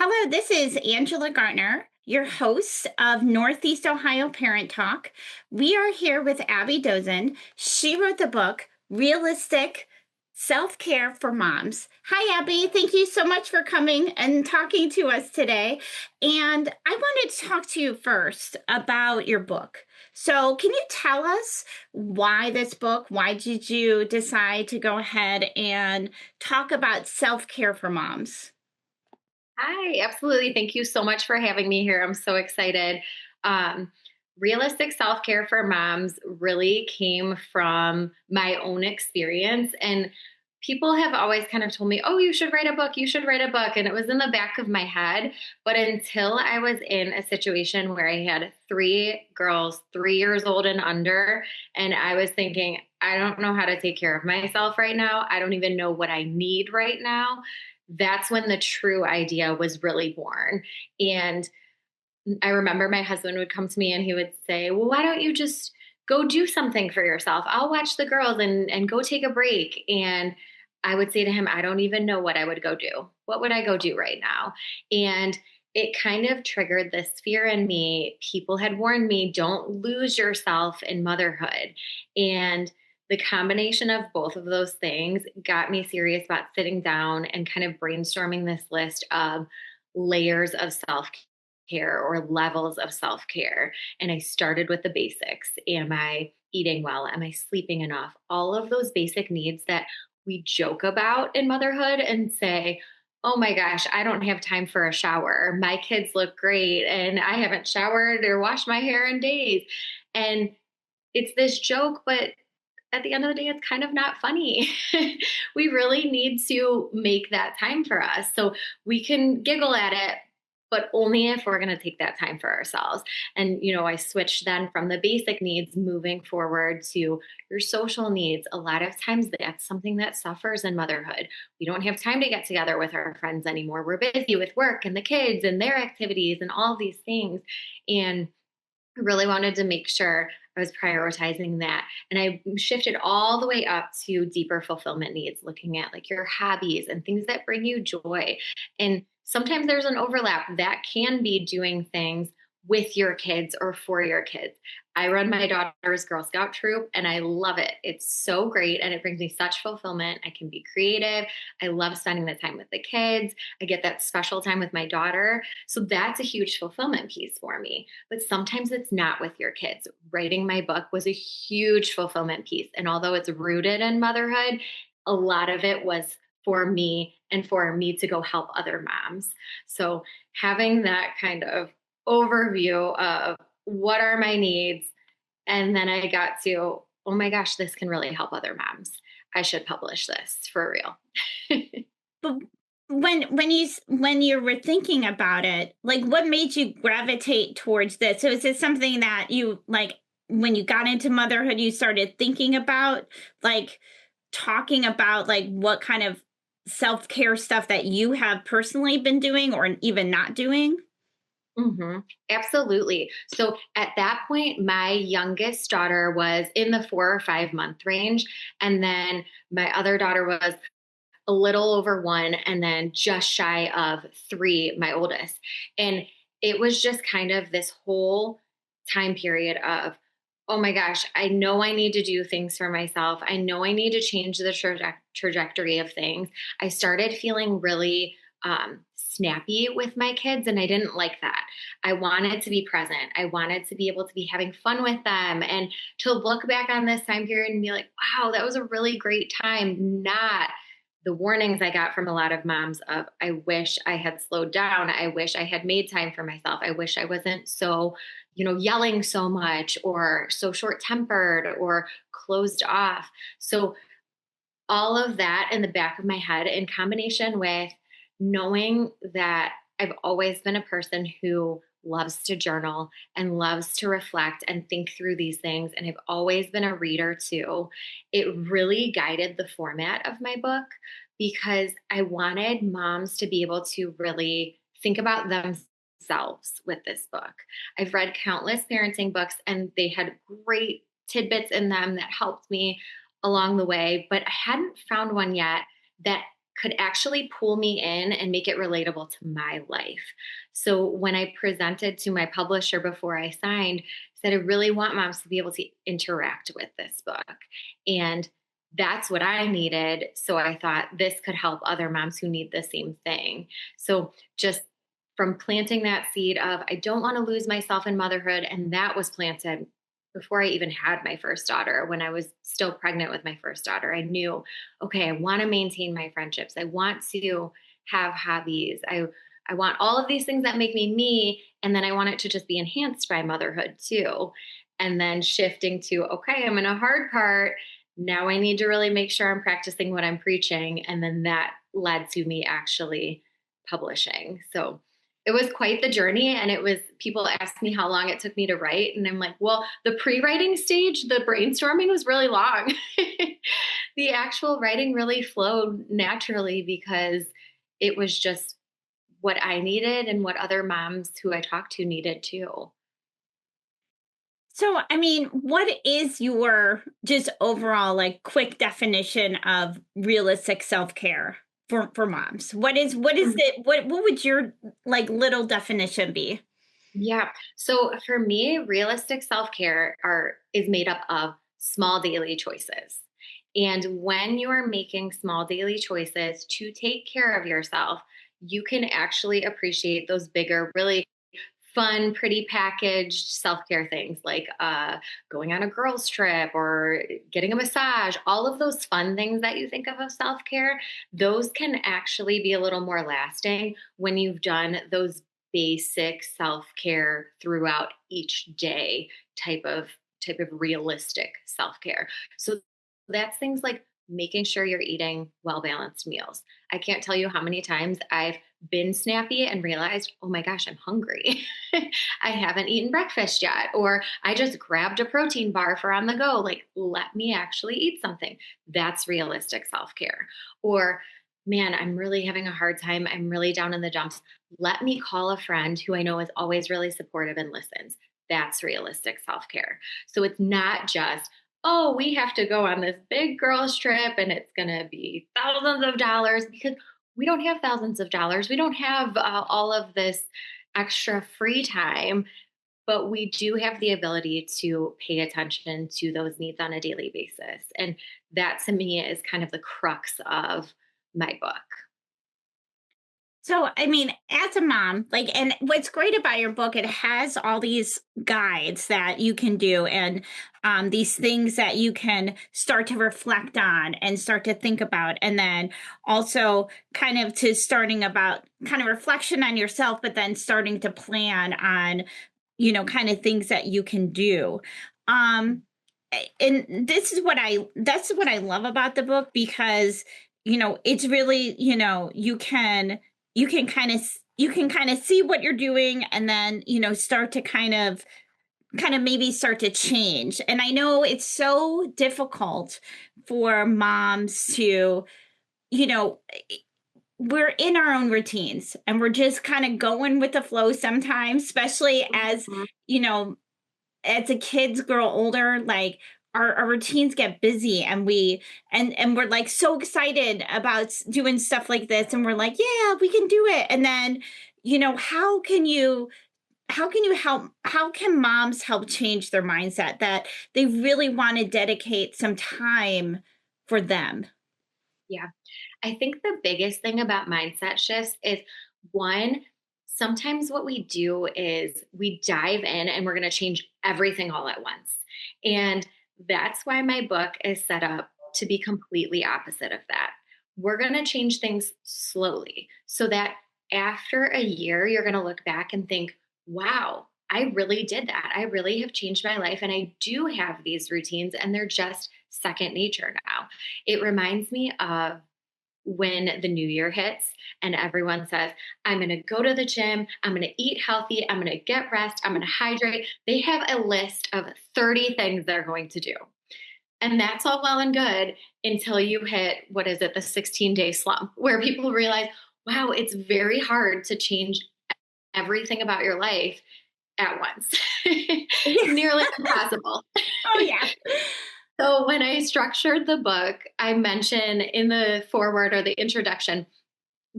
Hello, this is Angela Gartner, your host of Northeast Ohio Parent Talk. We are here with Abby Dosen. She wrote the book Realistic Self Care for Moms. Hi, Abby. Thank you so much for coming and talking to us today. And I wanted to talk to you first about your book. So, can you tell us why this book? Why did you decide to go ahead and talk about self care for moms? Hi, absolutely. Thank you so much for having me here. I'm so excited. Um, Realistic self care for moms really came from my own experience. And people have always kind of told me, oh, you should write a book. You should write a book. And it was in the back of my head. But until I was in a situation where I had three girls, 3 years old and under, and I was thinking, I don't know how to take care of myself right now. I don't even know what I need right now. That's when the true idea was really born. And I remember my husband would come to me and he would say, well, why don't you just go do something for yourself? I'll watch the girls and go take a break. And I would say to him, I don't even know what I would go do. What would I go do right now? And it kind of triggered this fear in me. People had warned me, don't lose yourself in motherhood. And the combination of both of those things got me serious about sitting down and kind of brainstorming this list of layers of self care or levels of self care. And I started with the basics. Am I eating well? Am I sleeping enough? All of those basic needs that we joke about in motherhood and say, oh my gosh, I don't have time for a shower. My kids look great and I haven't showered or washed my hair in days. And it's this joke, but at the end of the day, it's kind of not funny. We really need to make that time for us. So we can giggle at it, but only if we're going to take that time for ourselves. And, I switched then from the basic needs moving forward to your social needs. A lot of times that's something that suffers in motherhood. We don't have time to get together with our friends anymore. We're busy with work and the kids and their activities and all these things. And I really wanted to make sure I was prioritizing that. And I shifted all the way up to deeper fulfillment needs, looking at like your hobbies and things that bring you joy. And sometimes there's an overlap that can be doing things with your kids or for your kids. I run my daughter's Girl Scout troop and I love it. It's so great and it brings me such fulfillment. I can be creative. I love spending the time with the kids. I get that special time with my daughter. So that's a huge fulfillment piece for me. But sometimes it's not with your kids. Writing my book was a huge fulfillment piece. And although it's rooted in motherhood, a lot of it was for me and for me to go help other moms. So having that kind of overview of what are my needs, and then I got to, oh my gosh, this can really help other moms. I should publish this for real. But when you were thinking about it, like what made you gravitate towards this? So is it something that you like when you got into motherhood, you started thinking about like talking about like what kind of self-care stuff that you have personally been doing or even not doing? hmm Absolutely. So at that point, my youngest daughter was in the 4 or 5 month range. And then my other daughter was a little over one, and then just shy of three, my oldest. And it was just kind of this whole time period of, oh my gosh, I know I need to do things for myself. I know I need to change the trajectory of things. I started feeling really snappy with my kids, and I didn't like that. I wanted to be present. I wanted to be able to be having fun with them and to look back on this time period and be like, wow, that was a really great time, not the warnings I got from a lot of moms of, I wish I had slowed down. I wish I had made time for myself. I wish I wasn't so, yelling so much or so short tempered or closed off. So all of that in the back of my head in combination with knowing that I've always been a person who loves to journal and loves to reflect and think through these things. And I've always been a reader too. It really guided the format of my book because I wanted moms to be able to really think about themselves with this book. I've read countless parenting books and they had great tidbits in them that helped me along the way, but I hadn't found one yet that could actually pull me in and make it relatable to my life. So when I presented to my publisher before I signed, I said, I really want moms to be able to interact with this book. And that's what I needed. So I thought this could help other moms who need the same thing. So just from planting that seed of, I don't want to lose myself in motherhood. And that was planted before I even had my first daughter. When I was still pregnant with my first daughter, I knew, okay, I want to maintain my friendships. I want to have hobbies. I want all of these things that make me me. And then I want it to just be enhanced by motherhood too. And then shifting to, okay, I'm in a hard part. Now I need to really make sure I'm practicing what I'm preaching. And then that led to me actually publishing. So it was quite the journey. And it was, people asked me how long it took me to write. And I'm like, well, the pre writing stage, the brainstorming was really long. The actual writing really flowed naturally because it was just what I needed and what other moms who I talked to needed too. So, I mean, what is your just overall like quick definition of realistic self-care for moms? What is it what would your like little definition be? Yeah. So for me, realistic self-care are is made up of small daily choices. And when you are making small daily choices to take care of yourself, you can actually appreciate those bigger, really fun, pretty packaged self care things like going on a girls' trip or getting a massage, all of those fun things that you think of self care, those can actually be a little more lasting when you've done those basic self care throughout each day type of realistic self care. So that's things like making sure you're eating well balanced meals. I can't tell you how many times I've been snappy and realized, oh my gosh, I'm hungry. I haven't eaten breakfast yet. Or I just grabbed a protein bar for on the go. Like, let me actually eat something. That's realistic self care. Or, man, I'm really having a hard time. I'm really down in the dumps. Let me call a friend who I know is always really supportive and listens. That's realistic self care. So it's not just, oh, we have to go on this big girls trip and it's going to be thousands of dollars, because we don't have thousands of dollars. We don't have all of this extra free time, but we do have the ability to pay attention to those needs on a daily basis. And that to me is kind of the crux of my book. So, I mean, as a mom, like, and what's great about your book, it has all these guides that you can do and these things that you can start to reflect on and start to think about. And then also kind of to starting about kind of reflection on yourself, but then starting to plan on, kind of things that you can do. Um, and that's what I love about the book because, it's really, you can kind of see what you're doing and then start to kind of maybe start to change. And I know it's so difficult for moms to, you know we're in our own routines and we're just kind of going with the flow sometimes, especially as Mhm. you know as the kids grow older, like our routines get busy and we're like so excited about doing stuff like this and we're like, yeah, we can do it. And then, how can moms help change their mindset that they really want to dedicate some time for them? Yeah. I think the biggest thing about mindset shifts is one, sometimes what we do is we dive in and we're going to change everything all at once. And that's why my book is set up to be completely opposite of that. We're going to change things slowly so that after a year, you're going to look back and think, wow, I really did that. I really have changed my life. And I do have these routines, and they're just second nature now. It reminds me of when the new year hits and everyone says, I'm going to go to the gym, I'm going to eat healthy, I'm going to get rest, I'm going to hydrate. They have a list of 30 things they're going to do. And that's all well and good until you hit, what is it, the 16-day slump, where people realize, wow, it's very hard to change everything about your life at once. Yeah. Nearly impossible. Oh yeah. So when I structured the book, I mentioned in the foreword or the introduction,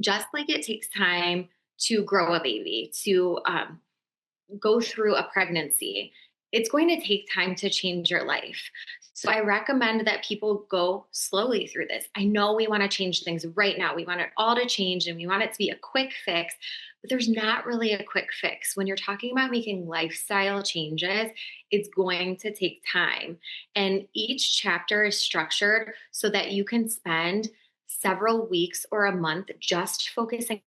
just like it takes time to grow a baby, to go through a pregnancy, it's going to take time to change your life. So I recommend that people go slowly through this. I know we want to change things right now. We want it all to change and we want it to be a quick fix, but there's not really a quick fix. When you're talking about making lifestyle changes, it's going to take time. And each chapter is structured so that you can spend several weeks or a month just focusing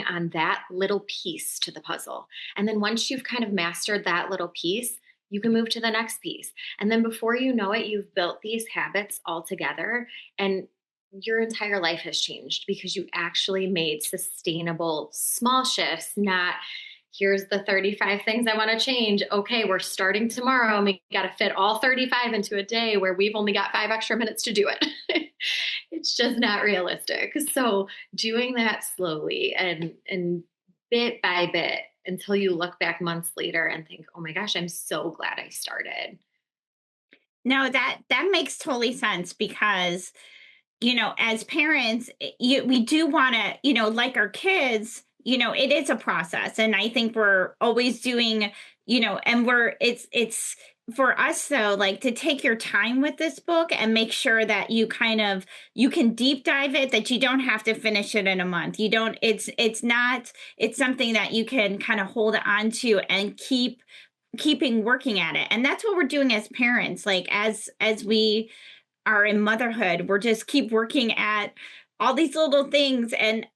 on that little piece to the puzzle. And then once you've kind of mastered that little piece, you can move to the next piece. And then before you know it, you've built these habits all together and your entire life has changed because you actually made sustainable small shifts, not here's the 35 things I want to change. Okay, we're starting tomorrow and we got to fit all 35 into a day where we've only got 5 extra minutes to do it. It's just not realistic. So doing that slowly and bit by bit until you look back months later and think, oh my gosh, I'm so glad I started. No, that makes totally sense because, as parents, we do want to, like our kids, it is a process. And I think we're always doing, and it's for us though, like to take your time with this book and make sure that you can deep dive it, that you don't have to finish it in a month. You don't, it's not, it's something that you can kind of hold on to and keeping working at it. And that's what we're doing as parents. Like as we are in motherhood, we're just keep working at all these little things and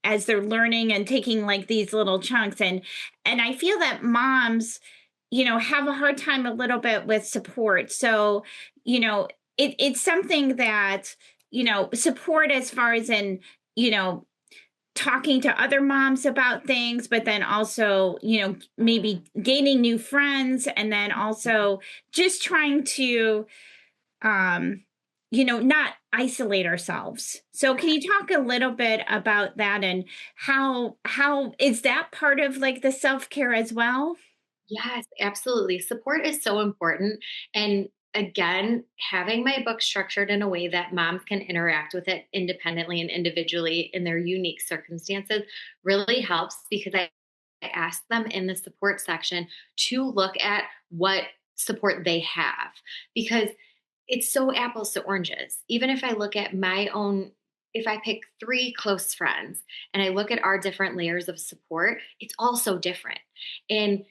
as they're learning and taking like these little chunks. And I feel that moms, have a hard time a little bit with support. So, it's something that, support as far as in, you know talking to other moms about things, but then also, maybe gaining new friends, and then also just trying to, um, not isolate ourselves. So can you talk a little bit about that and how is that part of like the self-care as well? Yes, absolutely. Support is so important. And again, having my book structured in a way that moms can interact with it independently and individually in their unique circumstances really helps because I ask them in the support section to look at what support they have because it's so apples to oranges. Even if I look at my own, if I pick three close friends and I look at our different layers of support, it's all so different. And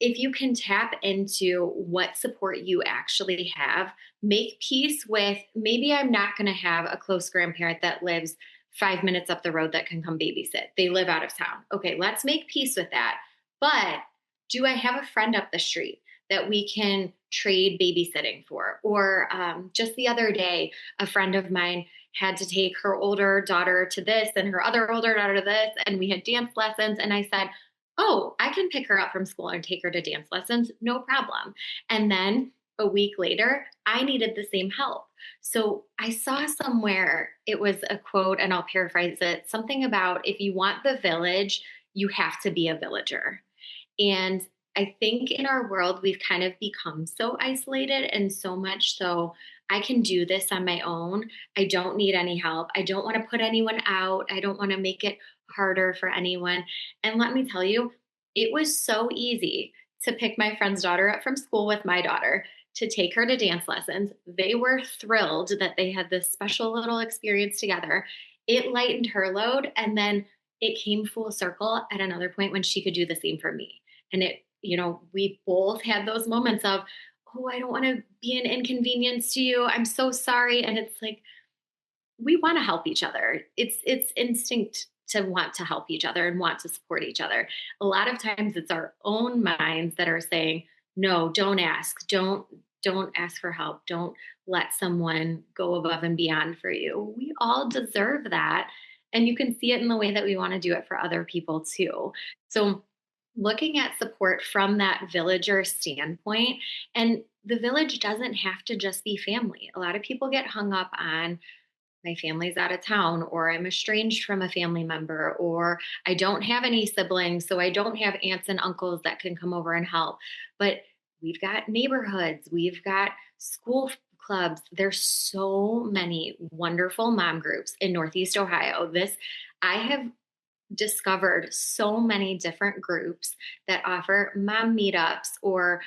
if you can tap into what support you actually have, make peace with maybe I'm not going to have a close grandparent that lives 5 minutes up the road that can come babysit. They live out of town. Okay, let's make peace with that. But do I have a friend up the street that we can trade babysitting for? Or just the other day, a friend of mine had to take her older daughter to this and her other older daughter to this, and we had dance lessons. And I said, oh, I can pick her up from school and take her to dance lessons, no problem. And then a week later, I needed the same help. So I saw somewhere it was a quote, and I'll paraphrase it something about if you want the village, you have to be a villager. And I think in our world, we've kind of become so isolated and so much so I can do this on my own. I don't need any help. I don't want to put anyone out. I don't want to make it harder for anyone. And let me tell you, it was so easy to pick my friend's daughter up from school with my daughter to take her to dance lessons. They were thrilled that they had this special little experience together. It lightened her load. And then it came full circle at another point when she could do the same for me. And we both had those moments of, oh, I don't want to be an inconvenience to you. I'm so sorry. And it's like, we want to help each other. It's instinct to want to help each other and want to support each other. A lot of times it's our own minds that are saying, no, don't ask. Don't ask for help. Don't let someone go above and beyond for you. We all deserve that. And you can see it in the way that we want to do it for other people too. So looking at support from that villager standpoint, and the village doesn't have to just be family. A lot of people get hung up on my family's out of town, or I'm estranged from a family member, or I don't have any siblings, so I don't have aunts and uncles that can come over and help. But we've got neighborhoods, we've got school clubs. There's so many wonderful mom groups in Northeast Ohio. I have discovered so many different groups that offer mom meetups or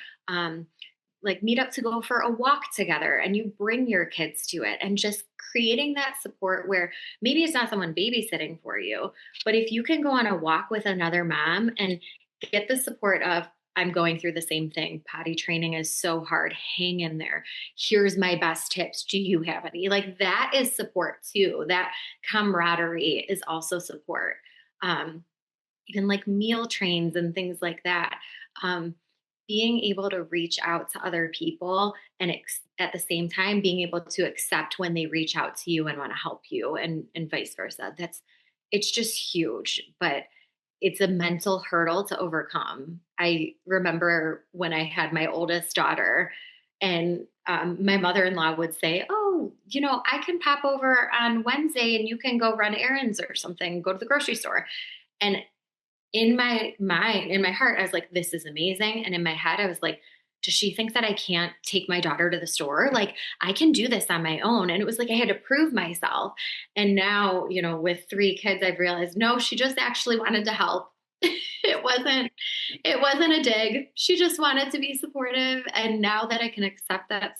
like meet up to go for a walk together and you bring your kids to it, and just creating that support where maybe it's not someone babysitting for you, but if you can go on a walk with another mom and get the support of, I'm going through the same thing. Potty training is so hard. Hang in there. Here's my best tips. Do you have any? Like that is support too. That camaraderie is also support. Um, Even like meal trains and things like that. Um, Being able to reach out to other people and at the same time being able to accept when they reach out to you and want to help you, and vice versa. It's just huge, but it's a mental hurdle to overcome. I remember when I had my oldest daughter, and my mother-in-law would say, "Oh, I can pop over on Wednesday and you can go run errands or something, go to the grocery store." And in my mind, in my heart, I was like, this is amazing. And in my head, I was like, does she think that I can't take my daughter to the store? Like, I can do this on my own. And it was like I had to prove myself. And now, with three kids, I've realized, no, she just actually wanted to help. It wasn't a dig. She just wanted to be supportive. And now that I can accept that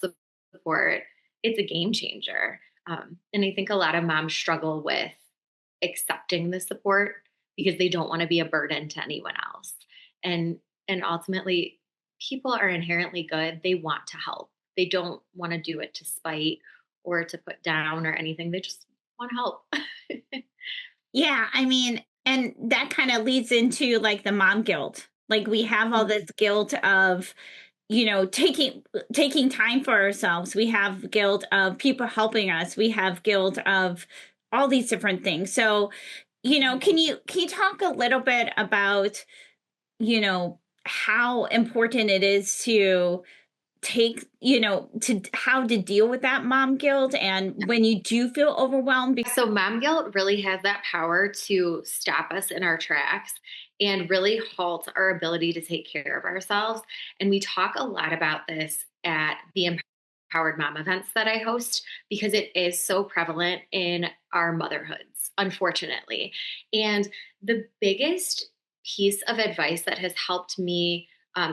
support, it's a game changer. And I think a lot of moms struggle with accepting the support because they don't want to be a burden to anyone else. And ultimately, people are inherently good. They want to help. They don't want to do it to spite or to put down or anything. They just want to help. Yeah, I mean, and that kind of leads into like the mom guilt. Like we have all this guilt of, taking time for ourselves. We have guilt of people helping us. We have guilt of all these different things. So, can you talk a little bit about, how important it is to to how to deal with that mom guilt and when you do feel overwhelmed. So, mom guilt really has that power to stop us in our tracks and really halt our ability to take care of ourselves. And we talk a lot about this at the Empowered Mom events that I host because it is so prevalent in our motherhoods, unfortunately. And the biggest piece of advice that has helped me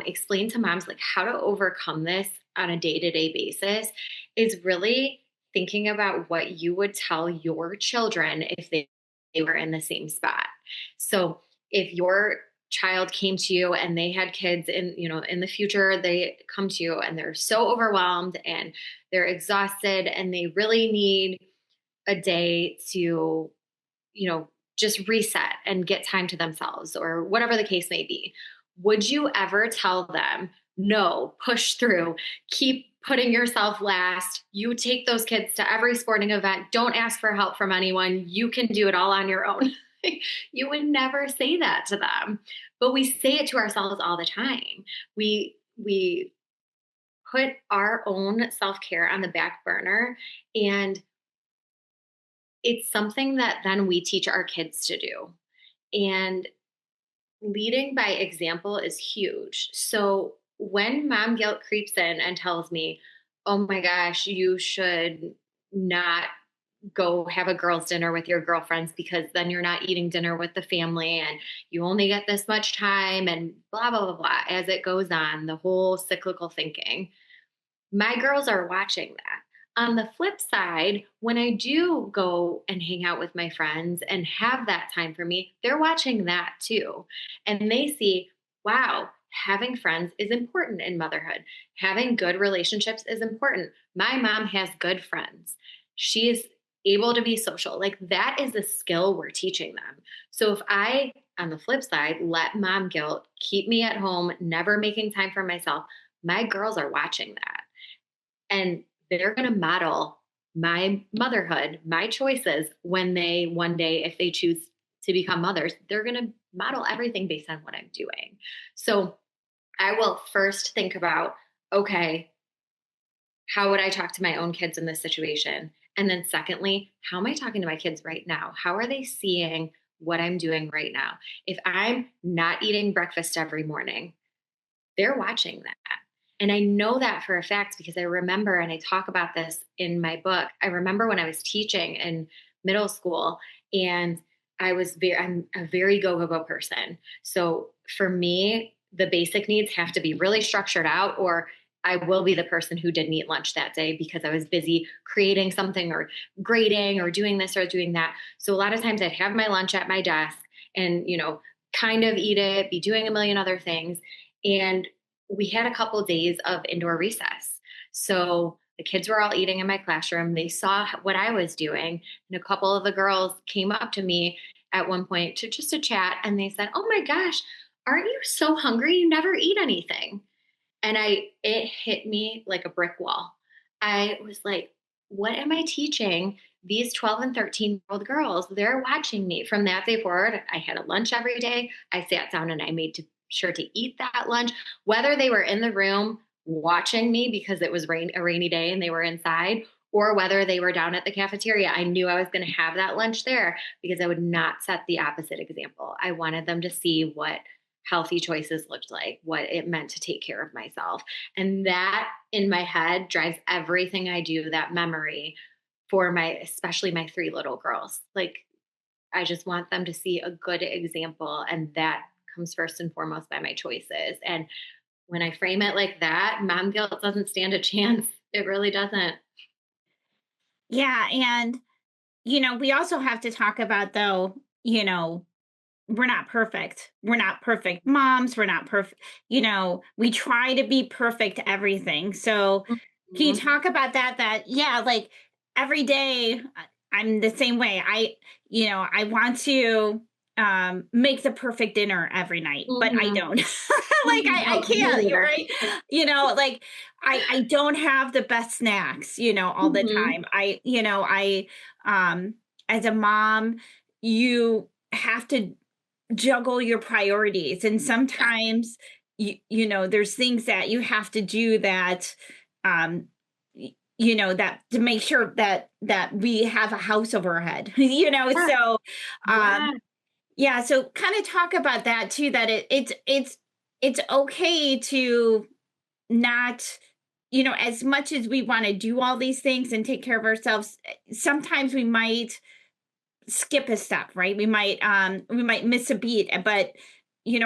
explain to moms like how to overcome this on a day-to-day basis is really thinking about what you would tell your children if they were in the same spot. So if your child came to you and they had kids in the future, they come to you and they're so overwhelmed and they're exhausted and they really need a day to, just reset and get time to themselves or whatever the case may be. Would you ever tell them, no, push through, keep putting yourself last? You take those kids to every sporting event. Don't ask for help from anyone. You can do it all on your own. You would never say that to them, but we say it to ourselves all the time. We put our own self-care on the back burner, and it's something that then we teach our kids to do. And leading by example is huge. So when mom guilt creeps in and tells me, oh my gosh, you should not go have a girls' dinner with your girlfriends because then you're not eating dinner with the family and you only get this much time and blah, blah, blah, blah, as it goes on, the whole cyclical thinking. My girls are watching that. On the flip side, when I do go and hang out with my friends and have that time for me, they're watching that too. And they see, wow, having friends is important in motherhood. Having good relationships is important. My mom has good friends. She is able to be social. Like that is a skill we're teaching them. So if I, on the flip side, let mom guilt keep me at home, never making time for myself, my girls are watching that. And they're going to model my motherhood, my choices when they one day, if they choose to become mothers, they're going to model everything based on what I'm doing. So I will first think about, okay, how would I talk to my own kids in this situation? And then secondly, how am I talking to my kids right now? How are they seeing what I'm doing right now? If I'm not eating breakfast every morning, they're watching that. And I know that for a fact because I remember, and I talk about this in my book. I remember when I was teaching in middle school, and I'm a very go, go, go person. So for me, the basic needs have to be really structured out, or I will be the person who didn't eat lunch that day because I was busy creating something or grading or doing this or doing that. So a lot of times I'd have my lunch at my desk and, kind of eat it, be doing a million other things. And we had a couple of days of indoor recess. So the kids were all eating in my classroom. They saw what I was doing. And a couple of the girls came up to me at one point to just to chat, and they said, "Oh my gosh, aren't you so hungry? You never eat anything." And it hit me like a brick wall. I was like, what am I teaching these 12 and 13-year-old girls? They're watching me. From that day forward, I had a lunch every day. I sat down and I made sure to eat that lunch, whether they were in the room watching me because it was a rainy day and they were inside, or whether they were down at the cafeteria. I knew I was going to have that lunch there because I would not set the opposite example. I wanted them to see what healthy choices looked like, what it meant to take care of myself. And that in my head drives everything I do, that memory for especially my three little girls. Like, I just want them to see a good example. And that comes first and foremost by my choices. And when I frame it like that, mom guilt doesn't stand a chance. It really doesn't. Yeah. And, we also have to talk about, though, we're not perfect. We're not perfect moms. We're not perfect. We try to be perfect everything. So, can you Mhm. talk about that? Yeah, like every day, I'm the same way. I want to make the perfect dinner every night, but I Mhm. don't. Like, I Oh, me can't. You're neither. right. Like I don't have the best snacks, all the Mhm. time. As a mom, you have to juggle your priorities, and Yeah. sometimes there's things that you have to do that um that to make sure that we have a house over our head. Yeah. So um Yeah. yeah, so kind of talk about that too, that it's okay to not, as much as we want to do all these things and take care of ourselves, sometimes we might skip a step, right? We might miss a beat, but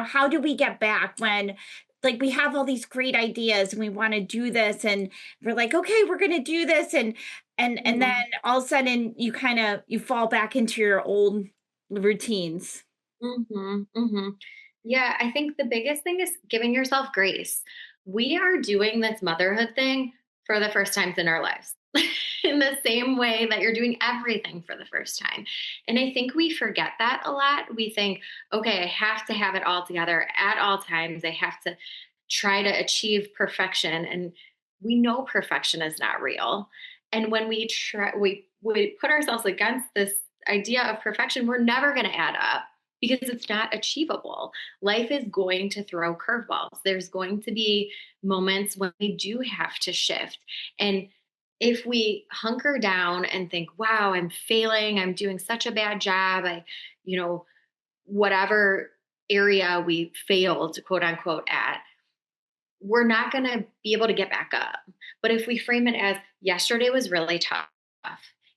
how do we get back when, like, we have all these great ideas and we want to do this, and we're like, okay, we're going to do this, and then Mhm. all of a sudden you fall back into your old routines. Mhm, mhm. Yeah, I think the biggest thing is giving yourself grace. We are doing this motherhood thing for the first times in our lives, in the same way that you're doing everything for the first time. And I think we forget that a lot. We think, okay, I have to have it all together at all times. I have to try to achieve perfection. And we know perfection is not real. And when we put ourselves against this idea of perfection, we're never going to add up because it's not achievable. Life is going to throw curveballs. There's going to be moments when we do have to shift. And if we hunker down and think, wow, I'm failing, I'm doing such a bad job, whatever area we failed, quote unquote, at, we're not going to be able to get back up. But if we frame it as yesterday was really tough,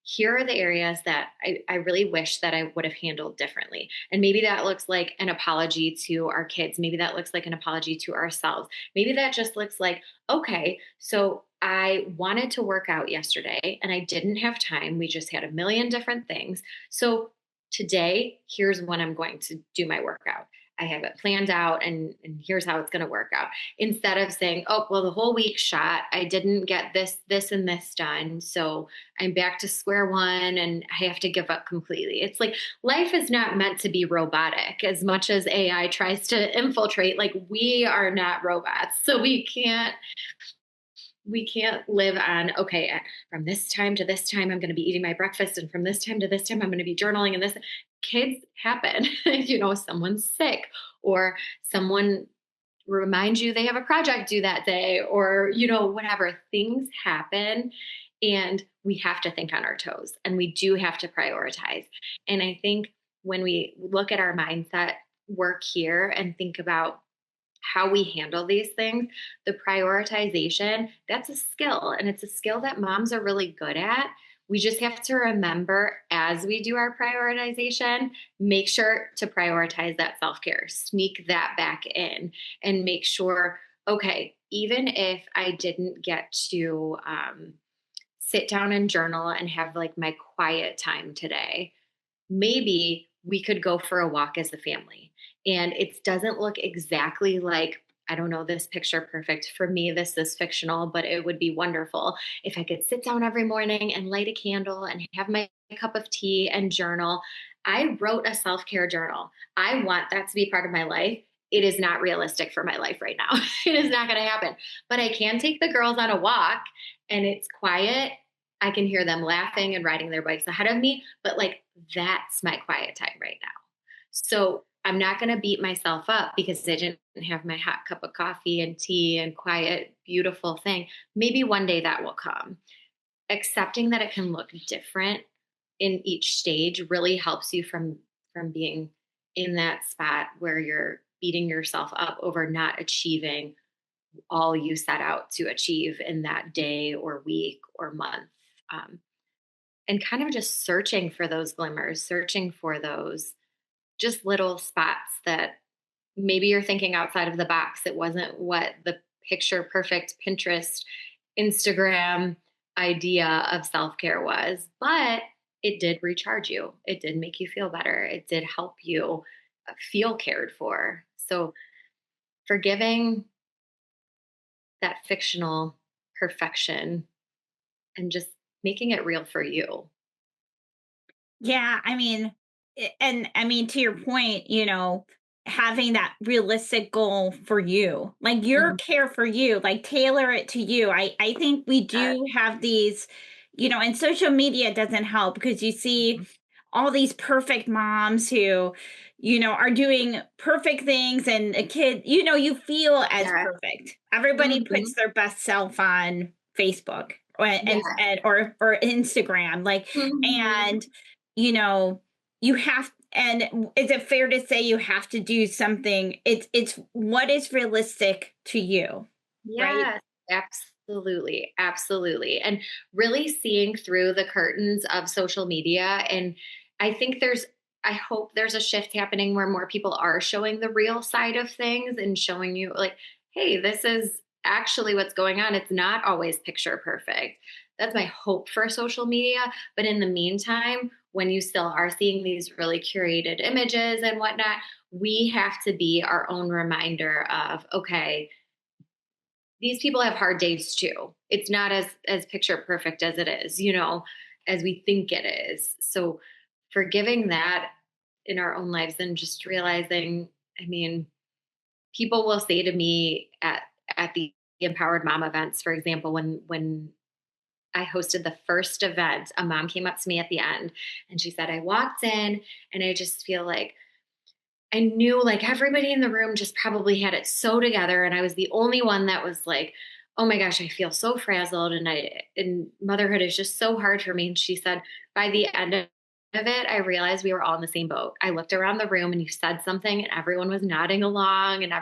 here are the areas that I really wish that I would have handled differently. And maybe that looks like an apology to our kids. Maybe that looks like an apology to ourselves. Maybe that just looks like, okay, so I wanted to work out yesterday and I didn't have time. We just had a million different things. So today, here's when I'm going to do my workout. I have it planned out, and here's how it's going to work out. Instead of saying, oh, well, the whole week shot, I didn't get this, and this done. So I'm back to square one and I have to give up completely. It's like life is not meant to be robotic as much as AI tries to infiltrate. Like, we are not robots. So we can't live on, okay, from this time to this time I'm going to be eating my breakfast, and from this time to this time I'm going to be journaling, and this kids happen. Someone's sick, or someone reminds you they have a project due that day, or whatever, things happen. And we have to think on our toes, and we do have to prioritize. And I think when we look at our mindset work here and think about how we handle these things, the prioritization, that's a skill. And it's a skill that moms are really good at. We just have to remember as we do our prioritization, make sure to prioritize that self care, sneak that back in, and make sure, okay, even if I didn't get to sit down and journal and have like my quiet time today, maybe we could go for a walk as a family. And it doesn't look exactly like, I don't know, this picture perfect. For me, this is fictional, but it would be wonderful if I could sit down every morning and light a candle and have my cup of tea and journal. I wrote a self care journal. I want that to be part of my life. It is not realistic for my life right now. It is not going to happen. But I can take the girls on a walk and it's quiet. I can hear them laughing and riding their bikes ahead of me, but like that's my quiet time right now. So I'm not going to beat myself up because I didn't have my hot cup of coffee and tea and quiet, beautiful thing. Maybe one day that will come. Accepting that it can look different in each stage really helps you from being in that spot where you're beating yourself up over not achieving all you set out to achieve in that day or week or month. Um, and kind of just searching for those glimmers, searching for those just little spots that maybe you're thinking outside of the box. It wasn't what the picture perfect Pinterest, Instagram idea of self care was, but it did recharge you. It did make you feel better. It did help you feel cared for. So, forgiving that fictional perfection and just making it real for you. Yeah, I mean, and I mean, to your point, having that realistic goal for you, like your Mhm. care for you, like tailor it to you. I think we Uh, do have these, and social media doesn't help because you see mhm. all these perfect moms who, are doing perfect things, and a kid, you feel as Yeah. perfect. Everybody puts Mhm. their best self on Facebook or Yeah. or Instagram, like, Mhm. and you know you have, and is it fair to say you have to do something? It's what is realistic to you, right? Yes, absolutely. Absolutely. And really seeing through the curtains of social media. And I think I hope there's a shift happening where more people are showing the real side of things and showing you, like, hey, this is actually what's going on. It's not always picture perfect. That's my hope for social media. But in the meantime, when you still are seeing these really curated images and whatnot, we have to be our own reminder of, okay, these people have hard days too. It's not as picture perfect as it is, as we think it is. So forgiving that in our own lives and just realizing, I mean, people will say to me at the empowered mom events, for example, when I hosted the first event, a mom came up to me at the end and she said, I walked in and I just feel like I knew like everybody in the room just probably had it so together. And I was the only one that was like, oh my gosh, I feel so frazzled. And motherhood is just so hard for me. And she said, by the end of it, I realized we were all in the same boat. I looked around the room and you said something and everyone was nodding along and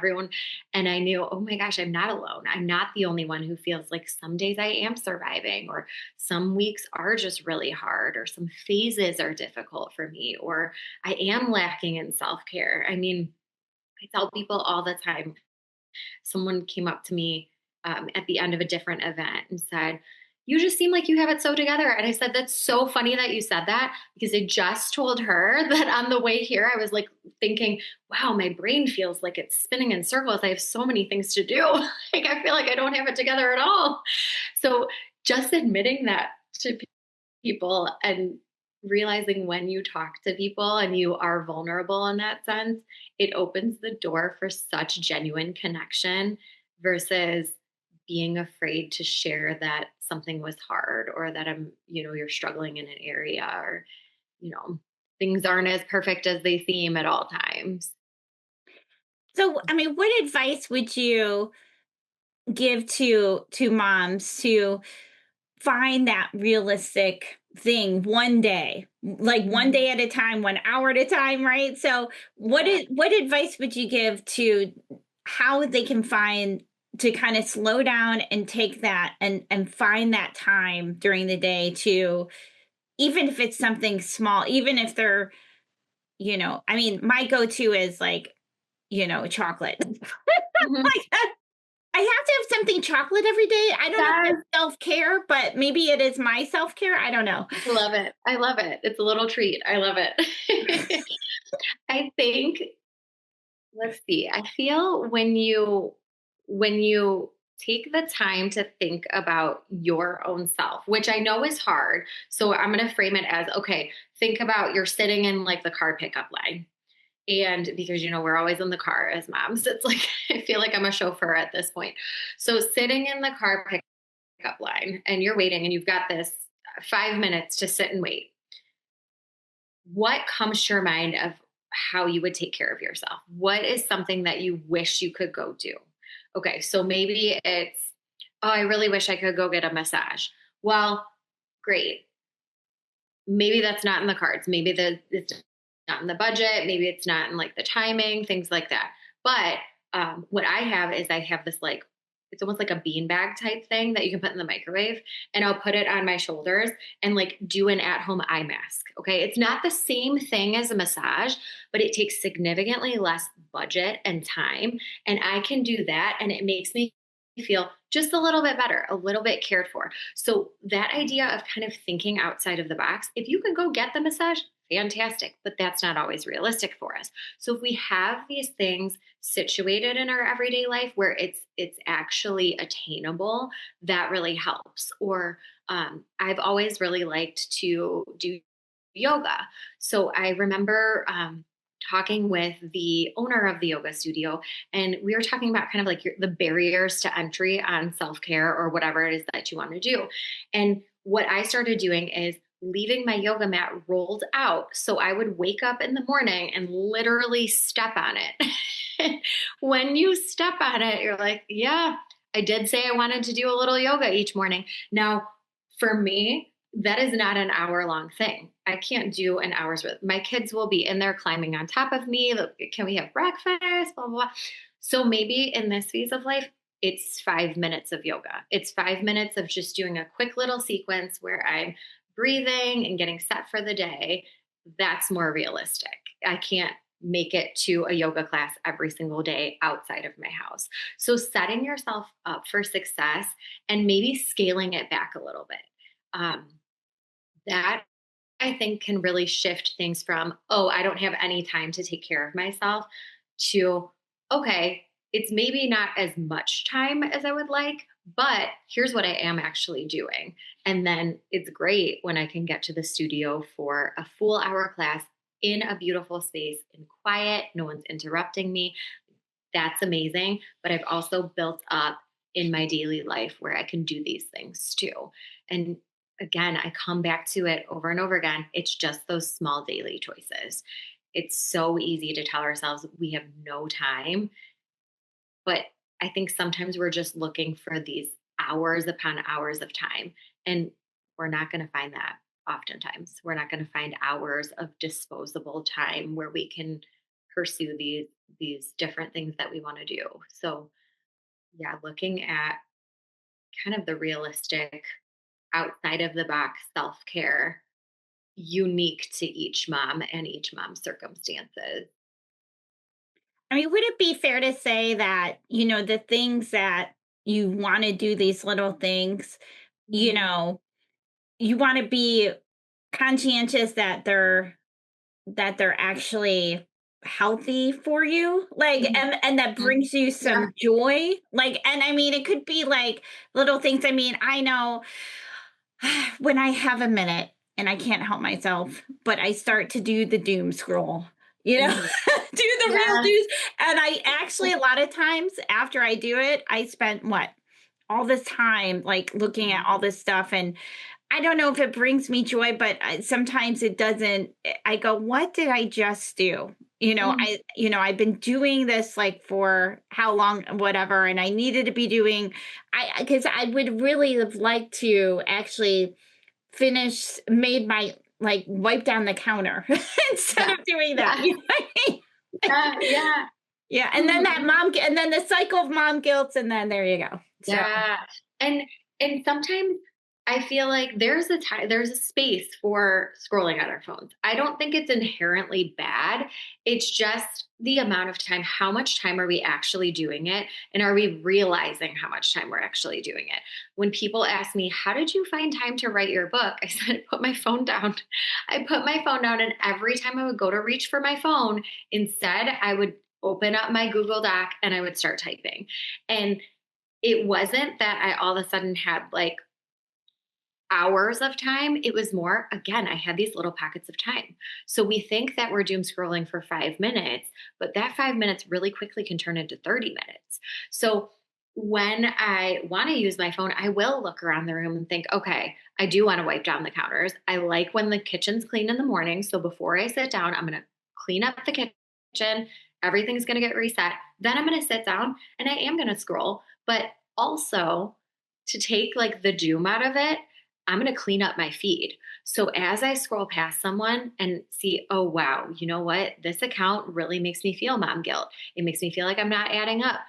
I knew, oh my gosh, I'm not alone. I'm not the only one who feels like some days I am surviving, or some weeks are just really hard, or some phases are difficult for me, or I am lacking in self care. I mean, I tell people all the time. Someone came up to me at the end of a different event and said, you just seem like you have it so together. And I said, that's so funny that you said that, because I just told her that on the way here, I was like thinking, wow, my brain feels like it's spinning in circles. I have so many things to do. Like, I feel like I don't have it together at all. So just admitting that to people and realizing when you talk to people and you are vulnerable in that sense, it opens the door for such genuine connection versus being afraid to share that something was hard, or that you're struggling in an area, or, you know, things aren't as perfect as they seem at all times. So, I mean, what advice would you give to moms to find that realistic thing one day, like one Mhm. day at a time, 1 hour at a time, right? So what Yeah. is what advice would you give to how they can find to kind of slow down and take that and find that time during the day to, even if it's something small, even if they're, I mean, my go-to is like, chocolate. Mhm. Like, I have to have something chocolate every day. I don't know if Yes, it's self-care, but maybe it is my self-care. I don't know. I love it. I love it. It's a little treat. I love it. I think, let's see. I feel when you take the time to think about your own self, which I know is hard. So I'm going to frame it as, okay, think about you're sitting in like the car pickup line. And because we're always in the car as moms, it's like I feel like I'm a chauffeur at this point. So sitting in the car pickup line and you're waiting and you've got this 5 minutes to sit and wait. What comes to your mind of how you would take care of yourself? What is something that you wish you could go do? Okay, so maybe it's, oh, I really wish I could go get a massage. Well, great. Maybe that's not in the cards. Maybe it's not in the budget. Maybe it's not in like the timing, things like that. But what I have is I have this like, it's almost like a beanbag type thing that you can put in the microwave, and I'll put it on my shoulders and like do an at home eye mask. Okay. It's not the same thing as a massage, but it takes significantly less budget and time. And I can do that. And it makes me feel just a little bit better, a little bit cared for. So that idea of kind of thinking outside of the box, if you can go get the massage, fantastic, but that's not always realistic for us. So if we have these things situated in our everyday life where it's actually attainable, that really helps. Or I've always really liked to do yoga. So I remember talking with the owner of the yoga studio, and we were talking about kind of like the barriers to entry on self care or whatever it is that you want to do. And what I started doing is leaving my yoga mat rolled out. So I would wake up in the morning and literally step on it. When you step on it, you're like, yeah, I did say I wanted to do a little yoga each morning. Now, for me, that is not an hour long thing. I can't do an hour's worth. My kids will be in there climbing on top of me. Look, can we have breakfast? Blah, blah, blah. So maybe in this phase of life, it's 5 minutes of yoga. It's 5 minutes of just doing a quick little sequence where I'm breathing and getting set for the day. That's more realistic. I can't make it to a yoga class every single day outside of my house. So setting yourself up for success and maybe scaling it back a little bit. Um, that I think can really shift things from, oh, I don't have any time to take care of myself to, okay, it's maybe not as much time as I would like, but here's what I am actually doing. And then it's great when I can get to the studio for a full hour class in a beautiful space in quiet, no one's interrupting me. That's amazing. But I've also built up in my daily life where I can do these things too. And again, I come back to it over and over again. It's just those small daily choices. It's so easy to tell ourselves we have no time, but I think sometimes we're just looking for these hours upon hours of time. And we're not going to find that oftentimes. We're not going to find hours of disposable time where we can pursue these different things that we want to do. So yeah, looking at kind of the realistic outside of the box self-care unique to each mom and each mom's circumstances. I mean, would it be fair to say that, the things that you want to do, these little things, you Mhm. know, you want to be conscientious that they're actually healthy for you, like, Mhm. and that Mhm. brings you Yeah. some joy, like, and I mean, it could be like little things. I mean, I know when I have a minute and I can't help myself, but I start to do the doom scroll, Mhm. do the real Yes. do's. And I actually, a lot of times after I do it, I spent what? All this time like looking at Mhm. all this stuff. And I don't know if it brings me joy, but sometimes it doesn't. I go, what did I just do? Mhm. I've been doing this like for how long, whatever, and I needed to be doing, because I would really have liked to actually made my like wipe down the counter instead Yeah. of doing that. Yeah. You know what I mean? Yeah. Yeah. Yeah, and then and then the cycle of mom guilt, and then there you go. So Yeah. And sometimes I feel like there's a space for scrolling on our phones. I don't think it's inherently bad. It's just the amount of time. How much time are we actually doing it? And are we realizing how much time we're actually doing it? When people ask me, how did you find time to write your book? I said, I put my phone down. I put my phone down, and every time I would go to reach for my phone, instead I would open up my Google Doc and I would start typing. And it wasn't that I all of a sudden had like hours of time. It was more, again, I had these little pockets of time. So we think that we're doom scrolling for 5 minutes, but that 5 minutes really quickly can turn into 30 minutes. So when I want to use my phone, I will look around the room and think, okay, I do want to wipe down the counters. I like when the kitchen's clean in the morning. So before I sit down, I'm going to clean up the kitchen. Everything's going to get reset. Then I'm going to sit down and I am going to scroll. But also, to take like the doom out of it, I'm going to clean up my feed. So as I scroll past someone and see, oh, wow, you know what? This account really makes me feel mom guilt. It makes me feel like I'm not adding up.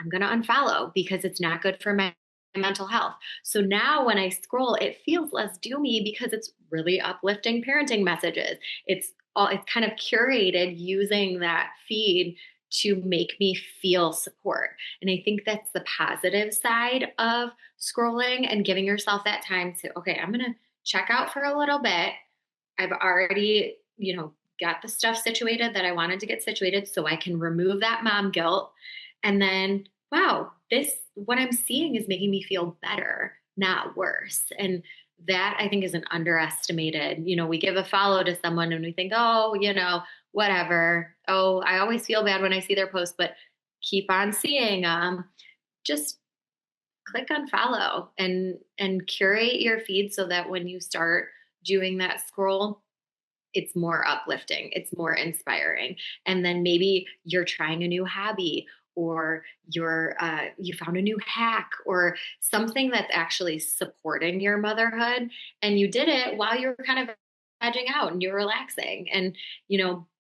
I'm going to unfollow because it's not good for my mental health. So now when I scroll, it feels less doomy because it's really uplifting parenting messages. It's kind of curated using that feed to make me feel support. And I think that's the positive side of scrolling and giving yourself that time to, okay, I'm going to check out for a little bit. I've already, got the stuff situated that I wanted to get situated so I can remove that mom guilt. And then, wow, what I'm seeing is making me feel better, not worse. And that I think is an underestimated, we give a follow to someone and we think, oh, whatever. Oh, I always feel bad when I see their post, but keep on seeing them. Just click on follow and curate your feed so that when you start doing that scroll, it's more uplifting, it's more inspiring. And then maybe you're trying a new hobby, or you found a new hack or something that's actually supporting your motherhood, and you did it while you were kind of edging out and you're relaxing, and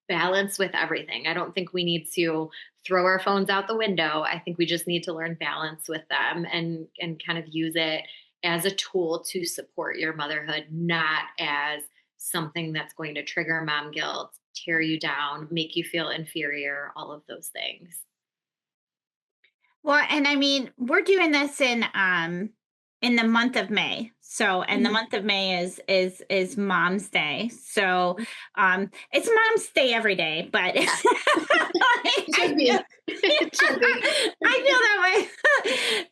balance with everything. I don't think we need to throw our phones out the window. I think we just need to learn balance with them and kind of use it as a tool to support your motherhood, not as something that's going to trigger mom guilt, tear you down, make you feel inferior, all of those things. well, and I mean, we're doing this in the month of May. So, and the Mhm. month of May is Mom's Day. So, it's Mom's Day every day, but Yeah, it I should feel be. It should be. I feel that way.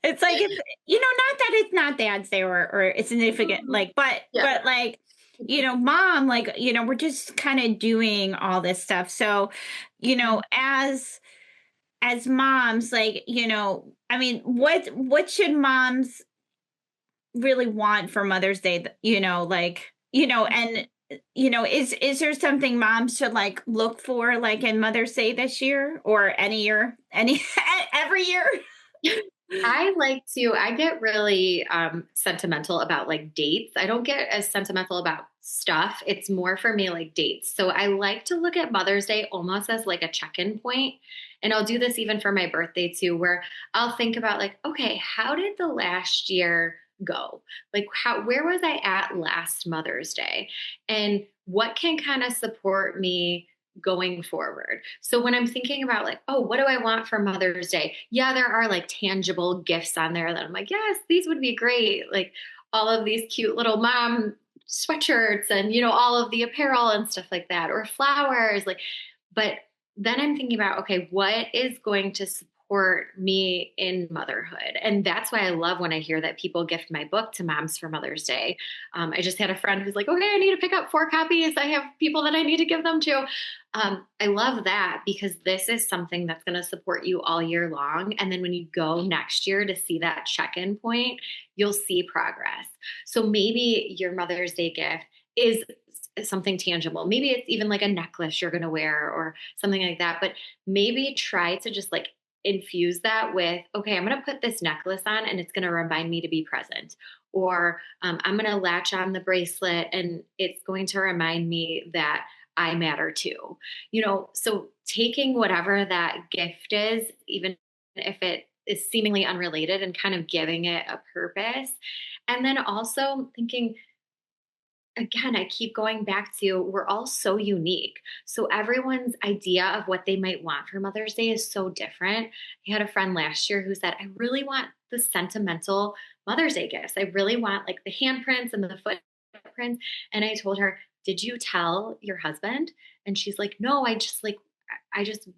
It's like it's not that it's not Dad's Day or it's significant, Mhm. like, but Yeah. like, Mom, like, we're just kind of doing all this stuff. So, Mhm. as moms, like, I mean, what should moms really want for Mother's Day, like, and is there something moms should like look for like in Mother's Day this year or any year, any every year? I get really sentimental about like dates. I don't get as sentimental about stuff. It's more for me like dates. So I like to look at Mother's Day almost as like a check in point. And I'll do this even for my birthday too, where I'll think about like, okay, how did the last year go? Like where was I at last Mother's Day? And what can kind of support me going forward. So when I'm thinking about like, oh, what do I want for Mother's Day? Yeah, there are like tangible gifts on there that I'm like, yes, these would be great. Like all of these cute little mom sweatshirts and all of the apparel and stuff like that, or flowers. Like, but then I'm thinking about, okay, what is going to support me in motherhood? And that's why I love when I hear that people gift my book to moms for Mother's Day. I just had a friend who's like, okay, I need to pick up 4 copies. I have people that I need to give them to. I love that because this is something that's going to support you all year long. And then when you go next year to see that check in point, you'll see progress. So maybe your Mother's Day gift is something tangible. Maybe it's even like a necklace you're going to wear or something like that. But maybe try to just like infuse that with, okay, I'm going to put this necklace on and it's going to remind me to be present. Or I'm going to latch on the bracelet and it's going to remind me that I matter too. So taking whatever that gift is, even if it is seemingly unrelated, and kind of giving it a purpose. And then also thinking, again, I keep going back to, we're all so unique. So everyone's idea of what they might want for Mother's Day is so different. I had a friend last year who said, I really want the sentimental Mother's Day gifts. I really want like the handprints and the footprints. And I told her, did you tell your husband? And she's like, no, I just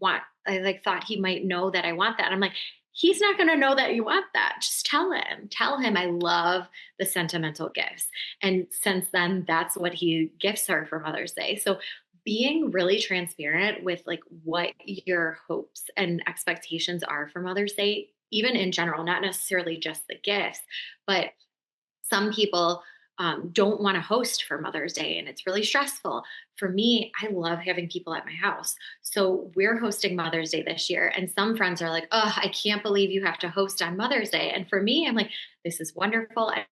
want, I like thought he might know that I want that. And I'm like, he's not going to know that you want that. Just tell him I love the sentimental gifts. And since then, that's what he gifts her for Mother's Day. So being really transparent with like what your hopes and expectations are for Mother's Day, even in general, not necessarily just the gifts, but some people don't want to host for Mother's Day and it's really stressful. For me, I love having people at my house. So we're hosting Mother's Day this year. And some friends are like, oh, I can't believe you have to host on Mother's Day. And for me, I'm like, this is wonderful. I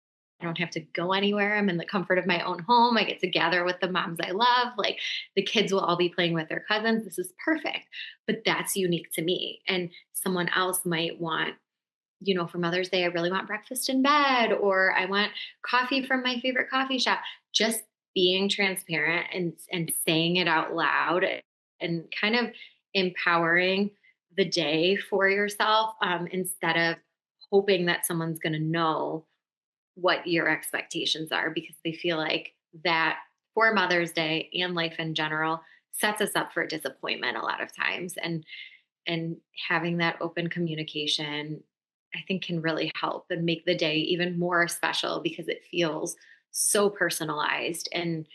don't have to go anywhere. I'm in the comfort of my own home. I get to gather with the moms I love. Like the kids will all be playing with their cousins. This is perfect. But that's unique to me. And someone else might want, for Mother's Day, I really want breakfast in bed, or I want coffee from my favorite coffee shop. Just being transparent and saying it out loud and kind of empowering the day for yourself, instead of hoping that someone's going to know what your expectations are, because they feel like that for Mother's Day and life in general sets us up for disappointment a lot of times. And having that open communication, I think, can really help and make the day even more special because it feels so personalized, and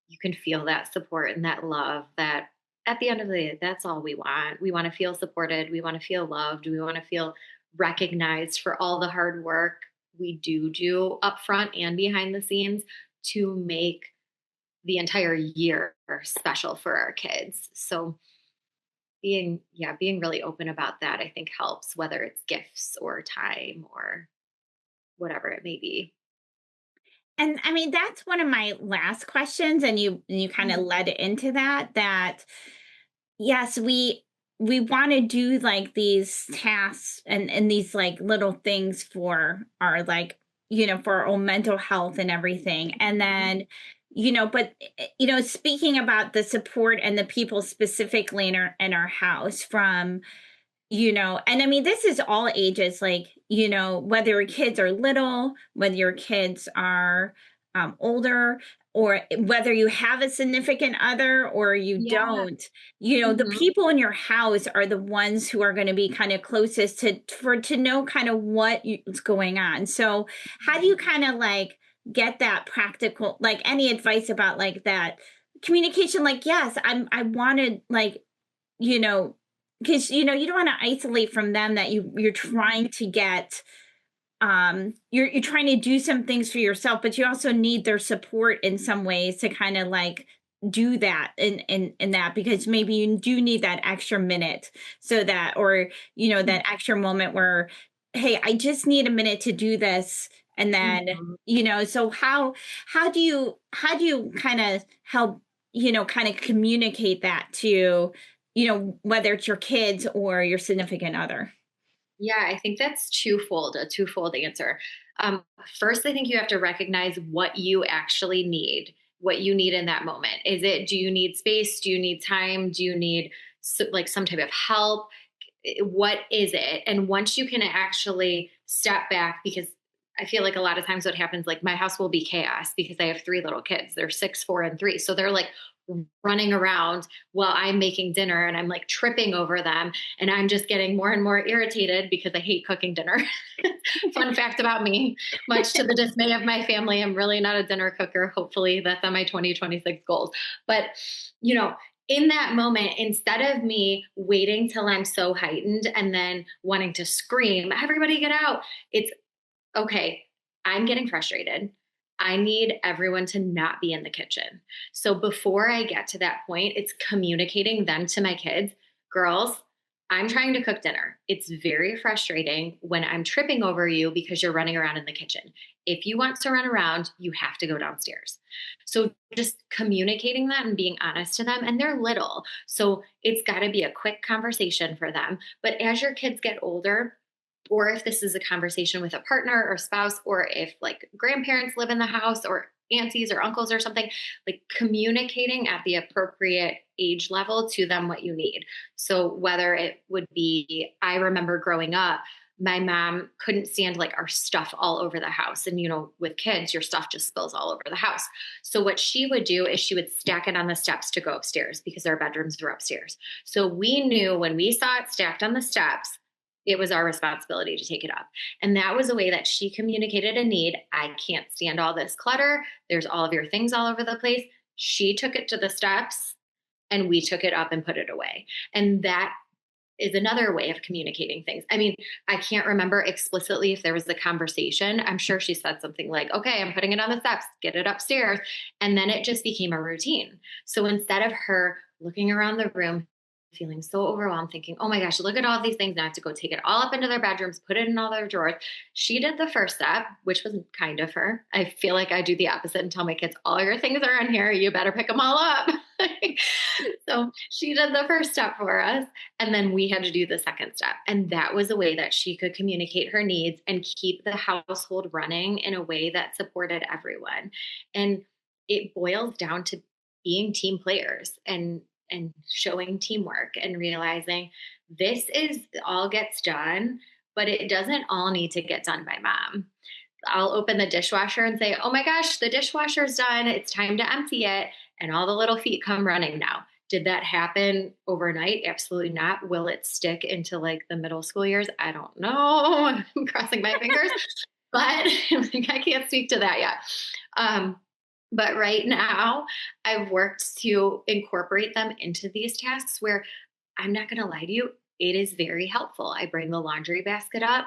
you can feel that support and that love. That at the end of the day, that's all we want. We want to feel supported. We want to feel loved. We want to feel recognized for all the hard work we do up front and behind the scenes to make the entire year special for our kids. So being really open about that, I think, helps, whether it's gifts or time or whatever it may be. And I mean, that's one of my last questions, and you kind of Mhm. led into that yes, we want to do like these tasks and these like little things for our like, for our own mental health and everything. And then, but speaking about the support and the people specifically in our house from, and I mean, this is all ages, like, whether your kids are little, whether your kids are older, or whether you have a significant other or you Yeah. don't, the Mhm. people in your house are the ones who are going to be kind of closest to know kind of what's going on. So, how do you kind of like get that practical, like any advice about like that communication? Like, yes, I wanted like, you know, because you don't want to isolate from them that you're trying to get you're trying to do some things for yourself, but you also need their support in some ways to kind of like do that in that, because maybe you do need that extra minute, so that, or that extra moment where, hey, I just need a minute to do this. And then Mhm. so how do you kind of help kind of communicate that to whether it's your kids or your significant other. Yeah, I think that's a twofold answer. Um, First, I think you have to recognize what you actually need, what you need in that moment. Do you need space? Do you need time? Do you need like some type of help? What is it? And once you can actually step back, because I feel like a lot of times what happens, like my house will be chaos because I have three little kids. They're 6, 4, and 3. So they're like running around while I'm making dinner, and I'm like tripping over them. And I'm just getting more and more irritated because I hate cooking dinner. Fun fact about me, much to the dismay of my family, I'm really not a dinner cooker. Hopefully that's on my 2026 goals. But, you know, in that moment, instead of me waiting till I'm so heightened and then wanting to scream, everybody get out, it's okay, I'm getting frustrated. I need everyone to not be in the kitchen. So before I get to that point, it's communicating then to my kids, girls, I'm trying to cook dinner. It's very frustrating when I'm tripping over you because you're running around in the kitchen. If you want to run around, you have to go downstairs. So just communicating that and being honest to them, and they're little. So it's got to be a quick conversation for them. But as your kids get older, or if this is a conversation with a partner or spouse, or if like grandparents live in the house or aunties or uncles or something, like communicating at the appropriate age level to them what you need. So whether it would be, I remember growing up, my mom couldn't stand like our stuff all over the house. And, with kids, your stuff just spills all over the house. So, what she would do is she would stack it on the steps to go upstairs because our bedrooms were upstairs. So, we knew when we saw it stacked on the steps, it was our responsibility to take it up. And that was a way that she communicated a need. I can't stand all this clutter. There's all of your things all over the place. She took it to the steps and we took it up and put it away. And that is another way of communicating things. I mean, I can't remember explicitly if there was a conversation. I'm sure she said something like, okay, I'm putting it on the steps, get it upstairs. And then it just became a routine. So instead of her looking around the room, feeling so overwhelmed, thinking, oh my gosh, look at all these things. Now I have to go take it all up into their bedrooms, put it in all their drawers. She did the first step, which was kind of her. I feel like I do the opposite and tell my kids, all your things are in here. You better pick them all up. So she did the first step for us. And then we had to do the second step. And that was a way that she could communicate her needs and keep the household running in a way that supported everyone. And it boils down to being team players and showing teamwork and realizing this is all gets done, but it doesn't all need to get done by mom. I'll open the dishwasher and say, oh my gosh, the dishwasher's done. It's time to empty it. And all the little feet come running now. Did that happen overnight? Absolutely not. Will it stick into like the middle school years? I don't know. I'm crossing my fingers, but I can't speak to that yet. But right now, I've worked to incorporate them into these tasks where I'm not going to lie to you, it is very helpful. I bring the laundry basket up.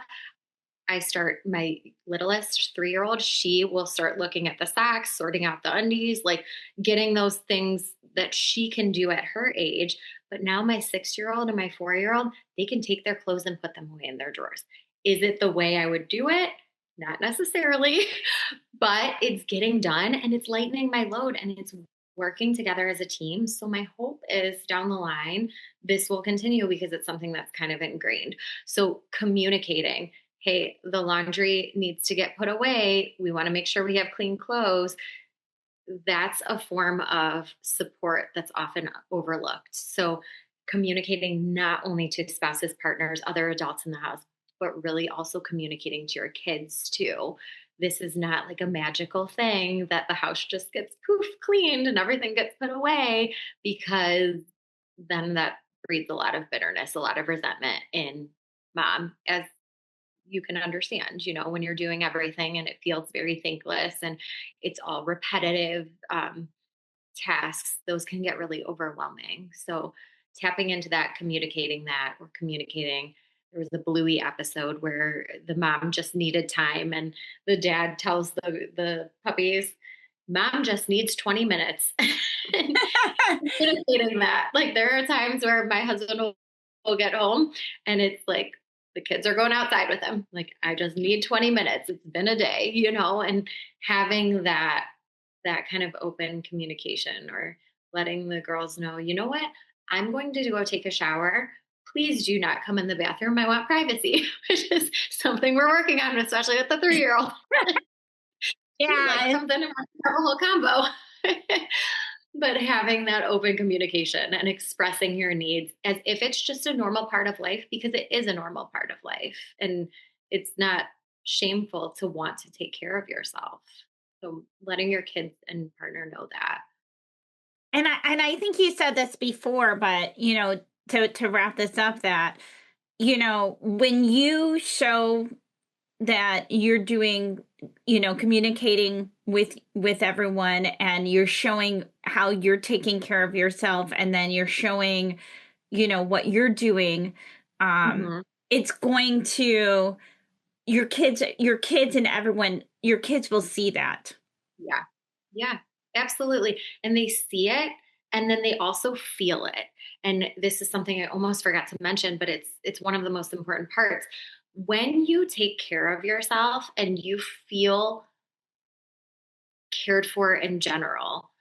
I start my littlest 3-year-old, she will start looking at the socks, sorting out the undies, like getting those things that she can do at her age. But now my 6-year-old and my 4-year-old, they can take their clothes and put them away in their drawers. Is it the way I would do it? Not necessarily, but it's getting done and it's lightening my load and it's working together as a team. So my hope is down the line, this will continue because it's something that's kind of ingrained. So communicating, hey, the laundry needs to get put away. We want to make sure we have clean clothes. That's a form of support that's often overlooked. So communicating not only to spouses, partners, other adults in the house, but really also communicating to your kids too. This is not like a magical thing that the house just gets poof cleaned and everything gets put away, because then that breeds a lot of bitterness, a lot of resentment in mom, as you can understand, when you're doing everything and it feels very thankless and it's all repetitive tasks, those can get really overwhelming. So tapping into that, communicating that, or communicating. There was the Bluey episode where the mom just needed time, and the dad tells the puppies, "Mom just needs 20 minutes." Communicating that, like there are times where my husband will get home, and it's like the kids are going outside with him. Like I just need 20 minutes. It's been a day, and having that kind of open communication, or letting the girls know, you know what, I'm going to go take a shower. Please do not come in the bathroom. I want privacy, which is something we're working on, especially with the 3-year-old. Like Yeah. something and have a whole combo. But having that open communication and expressing your needs as if it's just a normal part of life, because it is a normal part of life. And it's not shameful to want to take care of yourself. So letting your kids and partner know that. And I think you said this before, but to wrap this up, that when you show that you're doing, communicating with everyone, and you're showing how you're taking care of yourself, and then you're showing what you're doing, um Mhm. it's going to, your kids and everyone, your kids will see that. Yeah. Yeah, absolutely. And they see it and then they also feel it. And this is something I almost forgot to mention, but it's one of the most important parts. When you take care of yourself and you feel cared for in general,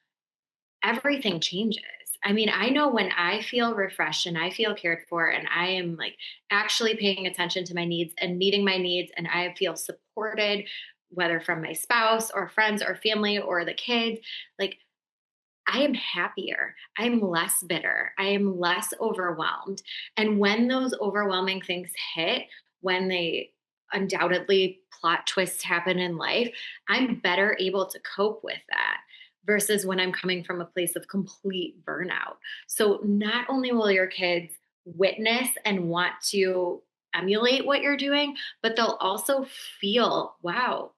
everything changes. I mean, I know when I feel refreshed and I feel cared for and I am like actually paying attention to my needs and meeting my needs and I feel supported, whether from my spouse or friends or family or the kids, like I am happier. I'm less bitter. I am less overwhelmed. And when those overwhelming things hit, when they undoubtedly plot twists happen in life, I'm better able to cope with that versus when I'm coming from a place of complete burnout. So not only will your kids witness and want to emulate what you're doing, but they'll also feel, wow,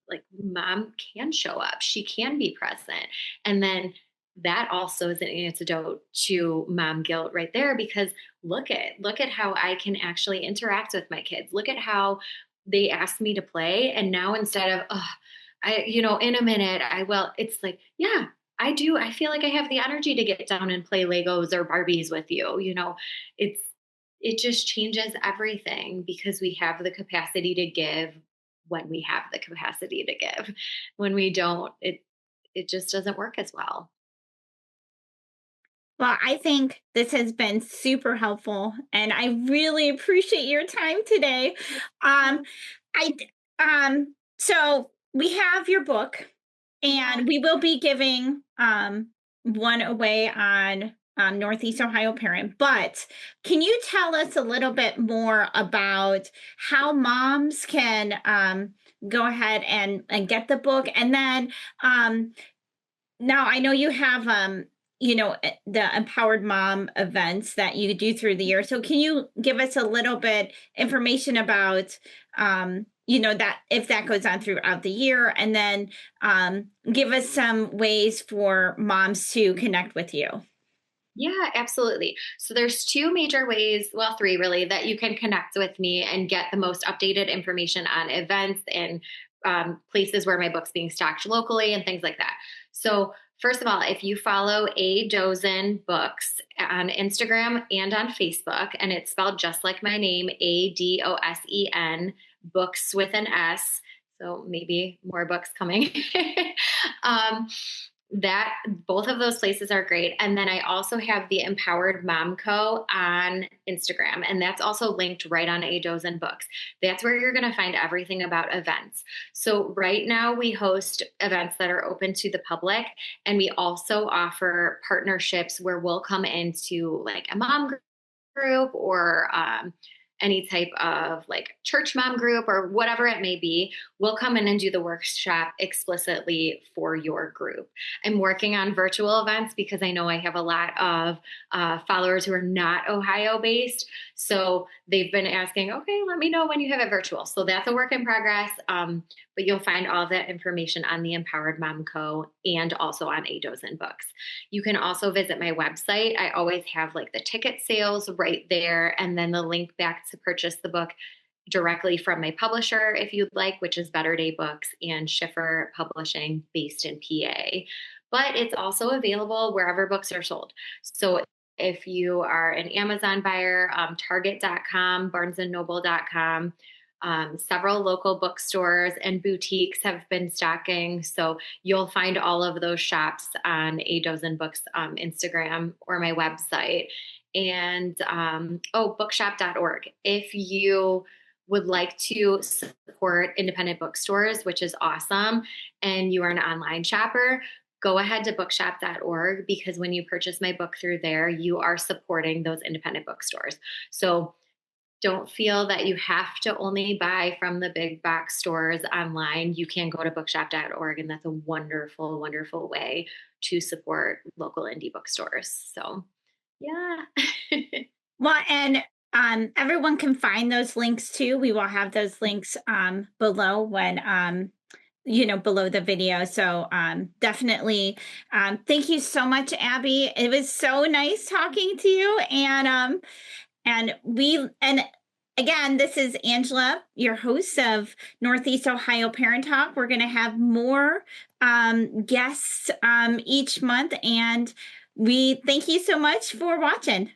like mom can show up. She can be present. And then that also is an antidote to mom guilt right there because look at how I can actually interact with my kids. Look at how they ask me to play and now instead of in a minute I will, it's like, yeah, I do. I feel like I have the energy to get down and play Legos or Barbies with you. It's it just changes everything because we have the capacity to give when we have the capacity to give. When we don't, it just doesn't work as well. Well, I think this has been super helpful, and I really appreciate your time today. Um, so we have your book, Yeah. and we will be giving one away on Northeast Ohio Parent. But can you tell us a little bit more about how moms can go ahead and get the book, and then um, now I know you have the empowered mom events that you do through the year. So can you give us a little bit information about that if that goes on throughout the year, and then give us some ways for moms to connect with you. Yeah, absolutely. So there's two major ways, well, three really, that you can connect with me and get the most updated information on events and places where my book's being stocked locally and things like that. So first of all, if you follow A Dosen Books on Instagram and on Facebook, and it's spelled just like my name, Adosen, books with an S. So maybe more books coming. um, that both of those places are great. And then I also have the Empowered Mom Co on Instagram, and that's also linked right on A Dozen Books. That's where you're going to find everything about events. So right now we host events that are open to the public, and we also offer partnerships where we'll come into like a mom group or any type of like church mom group or whatever it may be, we'll come in and do the workshop explicitly for your group. I'm working on virtual events because I know I have a lot of followers who are not Ohio based. So they've been asking, okay, let me know when you have it virtual. So that's a work in progress. But you'll find all of that information on the Empowered Mom Co. and also on A Dozen Books. You can also visit my website. I always have like the ticket sales right there and then the link back to purchase the book directly from my publisher if you'd like, which is Better Day Books and Schiffer Publishing based in PA. But it's also available wherever books are sold. So if you are an Amazon buyer, Target.com, BarnesandNoble.com, several local bookstores and boutiques have been stocking. So you'll find all of those shops on A Dozen Books Instagram or my website. And bookshop.org. If you would like to support independent bookstores, which is awesome, and you are an online shopper, go ahead to bookshop.org because when you purchase my book through there, you are supporting those independent bookstores. So don't feel that you have to only buy from the big box stores online. You can go to bookshop.org, and that's a wonderful, wonderful way to support local indie bookstores. So, yeah. Well, and everyone can find those links too. We will have those links below when below the video. So definitely thank you so much, Abby. It was so nice talking to you. And again, this is Angela, your host of Northeast Ohio Parent Talk. We're going to have more guests each month, and we thank you so much for watching.